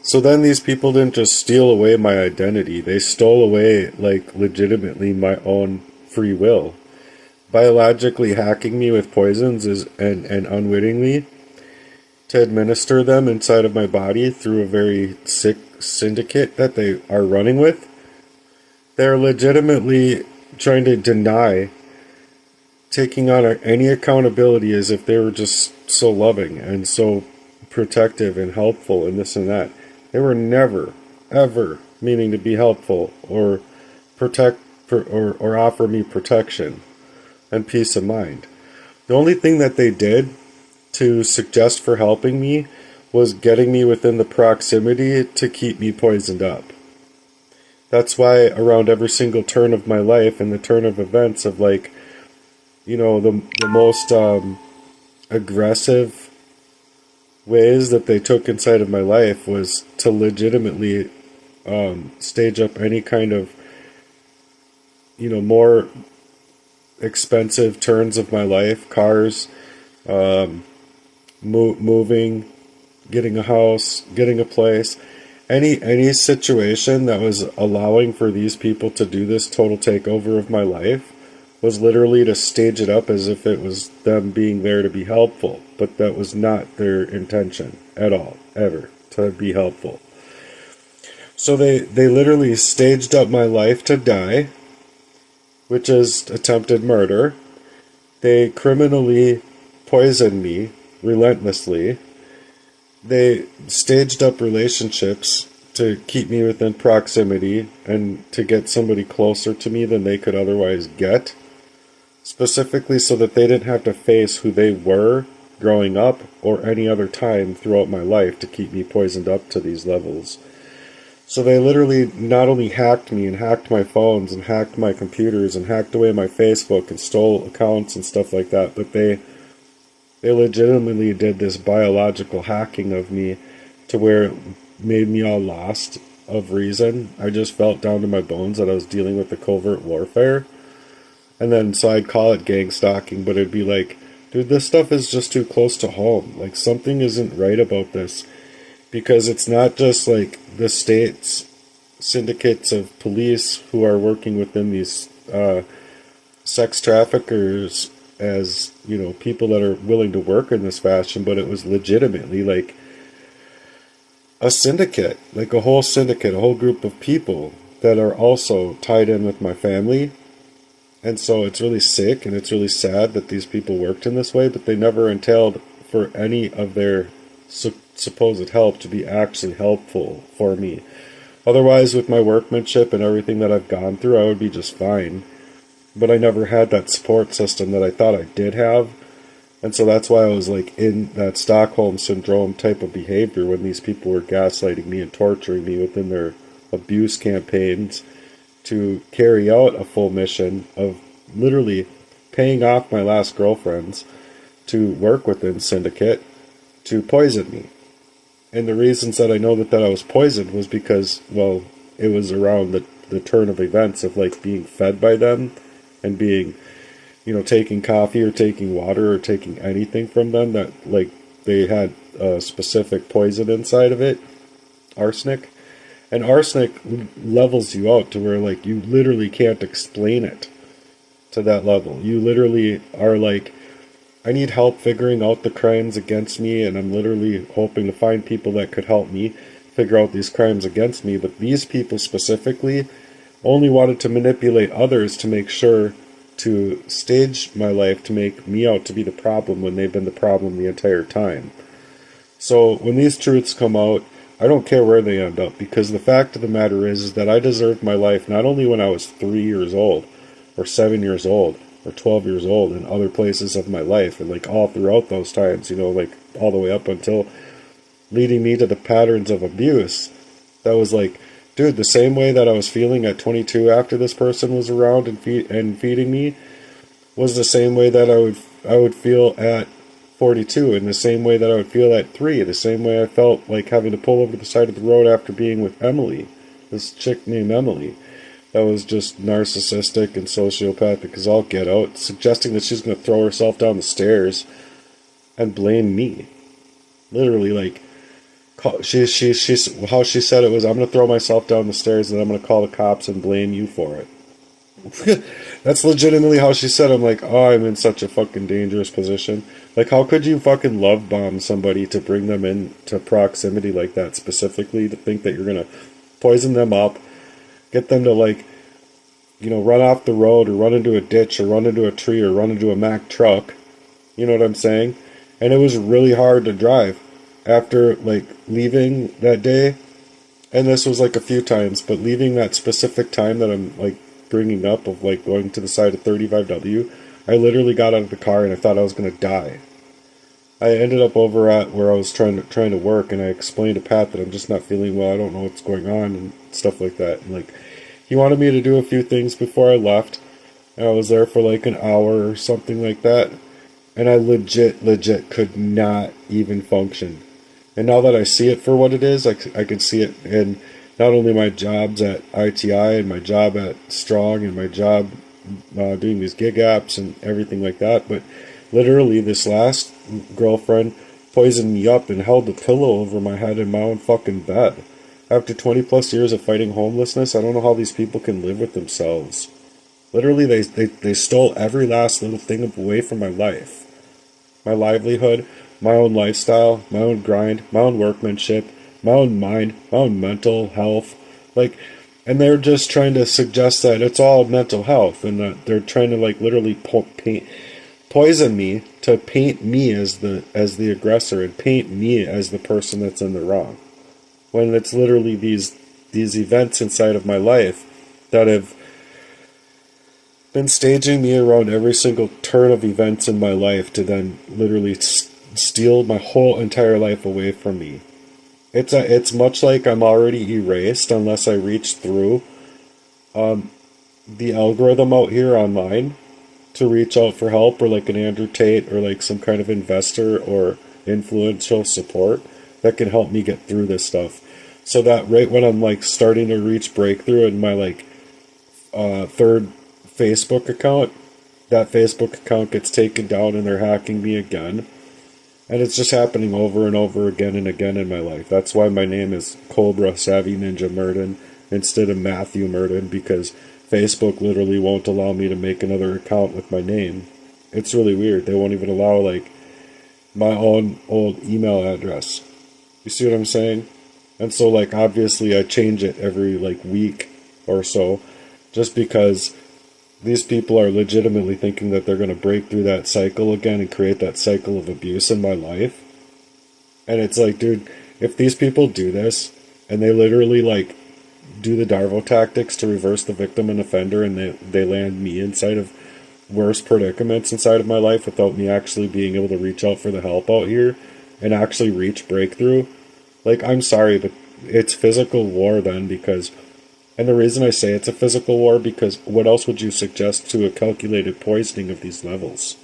So then these people didn't just steal away my identity, they stole away, like, legitimately my own free will. Biologically hacking me with poisons and unwittingly to administer them inside of my body through a very sick syndicate that they are running with. They're legitimately trying to deny taking on any accountability as if they were just so loving and so protective and helpful and this and that. They were never, ever meaning to be helpful or or offer me protection and peace of mind. The only thing that they did to suggest for helping me was getting me within the proximity to keep me poisoned up. That's why around every single turn of my life and the turn of events of, like, the most aggressive ways that they took inside of my life was to legitimately stage up any kind of, more expensive turns of my life, cars, moving, getting a house, getting a place, any situation that was allowing for these people to do this total takeover of my life was literally to stage it up as if it was them being there to be helpful, but that was not their intention at all, ever, to be helpful. So they literally staged up my life to die, which is attempted murder. They criminally poisoned me relentlessly. They staged up relationships to keep me within proximity and to get somebody closer to me than they could otherwise get, specifically so that they didn't have to face who they were growing up or any other time throughout my life to keep me poisoned up to these levels. So they literally not only hacked me and hacked my phones and hacked my computers and hacked away my Facebook and stole accounts and stuff like that, but they legitimately did this biological hacking of me to where it made me all lost of reason. I just felt down to my bones that I was dealing with the covert warfare. And then, so I'd call it gang stalking, but it'd be like, dude, this stuff is just too close to home. Like, something isn't right about this. Because it's not just like the state's syndicates of police who are working within these sex traffickers as, people that are willing to work in this fashion, but it was legitimately like a syndicate, like a whole syndicate, a whole group of people that are also tied in with my family. And so it's really sick and it's really sad that these people worked in this way, but they never entailed for any of their supposed help to be actually helpful for me. Otherwise, with my workmanship and everything that I've gone through, I would be just fine. But I never had that support system that I thought I did have. And so that's why I was like in that Stockholm Syndrome type of behavior when these people were gaslighting me and torturing me within their abuse campaigns to carry out a full mission of literally paying off my last girlfriends to work within Syndicate to poison me. And the reasons that I know that I was poisoned was because, well, it was around the turn of events of like being fed by them and being, taking coffee or taking water or taking anything from them that like they had a specific poison inside of it, arsenic. And arsenic levels you out to where like you literally can't explain it to that level. You literally are like, I need help figuring out the crimes against me, and I'm literally hoping to find people that could help me figure out these crimes against me. But these people specifically only wanted to manipulate others to make sure to stage my life to make me out to be the problem when they've been the problem the entire time. So when these truths come out, I don't care where they end up, because the fact of the matter is that I deserved my life not only when I was 3 years old, or 7 years old, or 12 years old, in other places of my life, and like all throughout those times, like all the way up until leading me to the patterns of abuse. That was like, dude, the same way that I was feeling at 22 after this person was around and feeding me was the same way that I would feel at 42, in the same way that I would feel at 3, the same way I felt like having to pull over the side of the road after being with Emily, this chick named Emily, that was just narcissistic and sociopathic as all get out, suggesting that she's going to throw herself down the stairs and blame me. Literally, like, How she said it was, I'm gonna throw myself down the stairs and I'm gonna call the cops and blame you for it. That's legitimately how she said it. I'm like, oh, I'm in such a fucking dangerous position. Like, how could you fucking love bomb somebody to bring them into proximity like that specifically to think that you're gonna poison them up, get them to like, run off the road or run into a ditch or run into a tree or run into a Mack truck. You know what I'm saying? And it was really hard to drive after like leaving that day. And this was like a few times, but leaving that specific time that I'm like bringing up of like going to the side of 35W, I literally got out of the car and I thought I was gonna die. I ended up over at where I was trying to work, and I explained to Pat that I'm just not feeling well. I don't know what's going on and stuff like that. And like, he wanted me to do a few things before I left, and I was there for like an hour or something like that. And I legit could not even function. And now that I see it for what it is, I can see it in not only my jobs at ITI and my job at Strong and my job doing these gig apps and everything like that, but literally this last girlfriend poisoned me up and held a pillow over my head in my own fucking bed. After 20 plus years of fighting homelessness, I don't know how these people can live with themselves. Literally, they stole every last little thing away from my life. My livelihood, my own lifestyle, my own grind, my own workmanship, my own mind, my own mental health. Like, and they're just trying to suggest that it's all mental health, and that they're trying to like literally poison me to paint me as the aggressor and paint me as the person that's in the wrong. When it's literally these events inside of my life that have been staging me around every single turn of events in my life to then literally steal my whole entire life away from me. It's much like I'm already erased unless I reach through the algorithm out here online to reach out for help, or like an Andrew Tate or like some kind of investor or influential support that can help me get through this stuff. So that right when I'm like starting to reach breakthrough in my like third Facebook account, that Facebook account gets taken down and they're hacking me again. And it's just happening over and over again and again in my life. That's why my name is Cobra Savvy Ninja Murden instead of Matthew Murden, because Facebook literally won't allow me to make another account with my name. It's really weird. They won't even allow like my own old email address. You see what I'm saying? And so like obviously I change it every like week or so, just because these people are legitimately thinking that they're going to break through that cycle again and create that cycle of abuse in my life. And it's like, dude, if these people do this and they literally like do the Darvo tactics to reverse the victim and offender, and they land me inside of worse predicaments inside of my life without me actually being able to reach out for the help out here and actually reach breakthrough, like, I'm sorry, but it's physical war then, because, and the reason I say it's a physical war, because what else would you suggest to a calculated poisoning of these levels?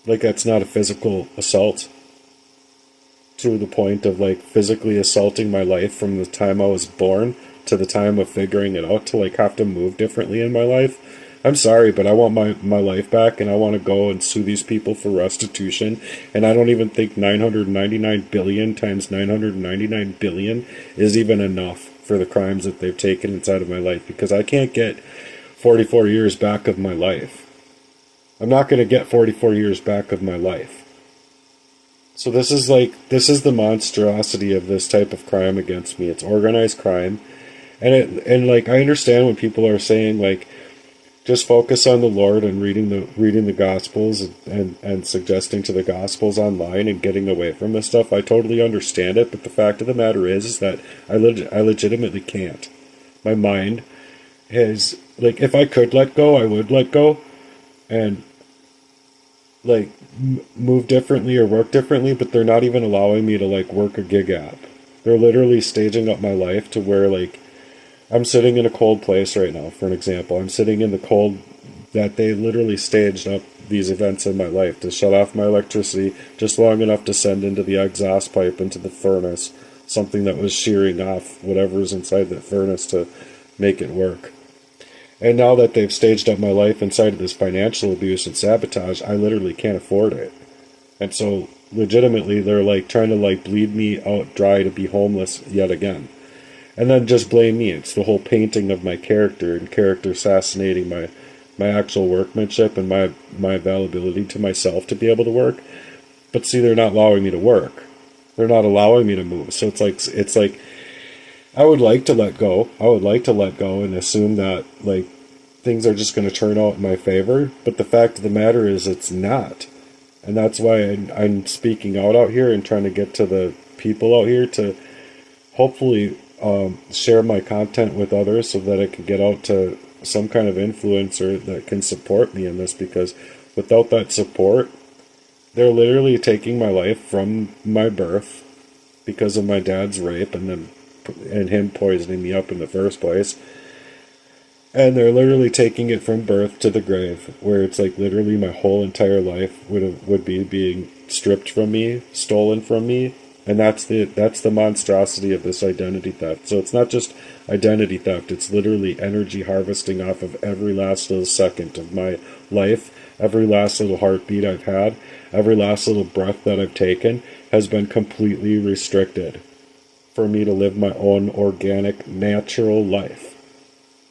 Like, that's not a physical assault to the point of like physically assaulting my life from the time I was born to the time of figuring it out to like have to move differently in my life. I'm sorry, but I want my life back, and I want to go and sue these people for restitution. And I don't even think 999 billion times 999 billion is even enough for the crimes that they've taken inside of my life, because I can't get 44 years back of my life. I'm not going to get 44 years back of my life. So this is the monstrosity of this type of crime against me. It's organized crime. And like, I understand when people are saying like, just focus on the Lord and reading the Gospels and suggesting to the Gospels online and getting away from this stuff. I totally understand it, but the fact of the matter is that I legitimately can't. My mind is, like, if I could let go, I would let go and, like, move differently or work differently, but they're not even allowing me to, like, work a gig app. They're literally staging up my life to where, like, I'm sitting in a cold place right now, for an example. I'm sitting in the cold that they literally staged up these events in my life to shut off my electricity just long enough to send into the exhaust pipe into the furnace something that was shearing off whatever's inside the furnace to make it work. And now that they've staged up my life inside of this financial abuse and sabotage, I literally can't afford it. And so legitimately, they're like trying to like bleed me out dry to be homeless yet again. And then just blame me. It's the whole painting of my character and character assassinating my actual workmanship and my availability to myself to be able to work. But see, they're not allowing me to work. They're not allowing me to move. So it's like I would like to let go. I would like to let go and assume that like things are just going to turn out in my favor. But the fact of the matter is, it's not. And that's why I'm speaking out here and trying to get to the people out here to hopefully share my content with others so that it can get out to some kind of influencer that can support me in this, because without that support, they're literally taking my life from my birth because of my dad's rape and him poisoning me up in the first place. And they're literally taking it from birth to the grave, where it's like literally my whole entire life would be being stripped from me, stolen from me. And that's the monstrosity of this identity theft. So it's not just identity theft, it's literally energy harvesting off of every last little second of my life. Every last little heartbeat I've had, every last little breath that I've taken has been completely restricted for me to live my own organic, natural life.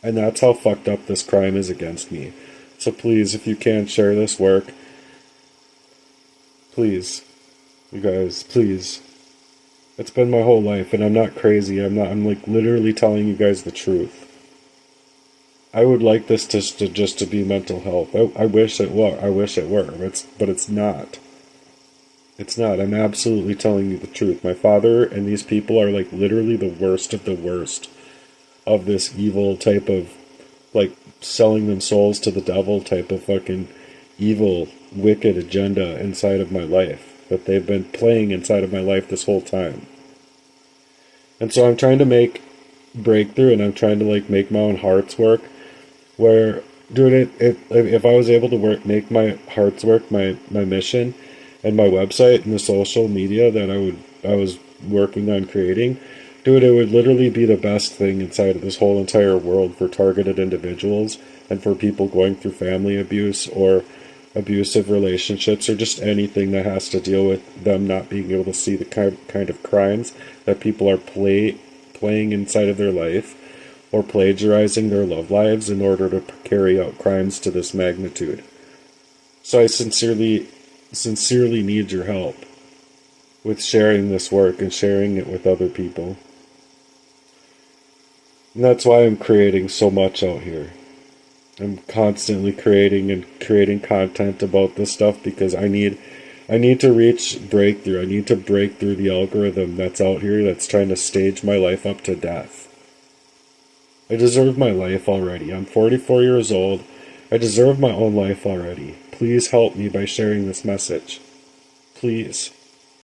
And that's how fucked up this crime is against me. So please, if you can, share this work. Please. You guys, please. It's been my whole life, and I'm not crazy. I'm like literally telling you guys the truth. I would like this to be mental health. I wish it were. I wish it were. But it's not. It's not. I'm absolutely telling you the truth. My father and these people are like literally the worst of the worst of this evil type of like selling them souls to the devil type of fucking evil, wicked agenda inside of my life that they've been playing inside of my life this whole time. And so I'm trying to make breakthrough, and I'm trying to like make my own heart's work. Where, dude, if I was able to make my heart's work my mission, and my website and the social media that I was working on creating, dude, it would literally be the best thing inside of this whole entire world for targeted individuals and for people going through family abuse or abusive relationships or just anything that has to deal with them not being able to see the kind of crimes that people are playing inside of their life or plagiarizing their love lives in order to carry out crimes to this magnitude. So I sincerely need your help with sharing this work and sharing it with other people. And that's why I'm creating so much out here. I'm constantly creating content about this stuff because I need to reach breakthrough. I need to break through the algorithm that's out here that's trying to stage my life up to death. I deserve my life already. I'm 44 years old. I deserve my own life already. Please help me by sharing this message. Please.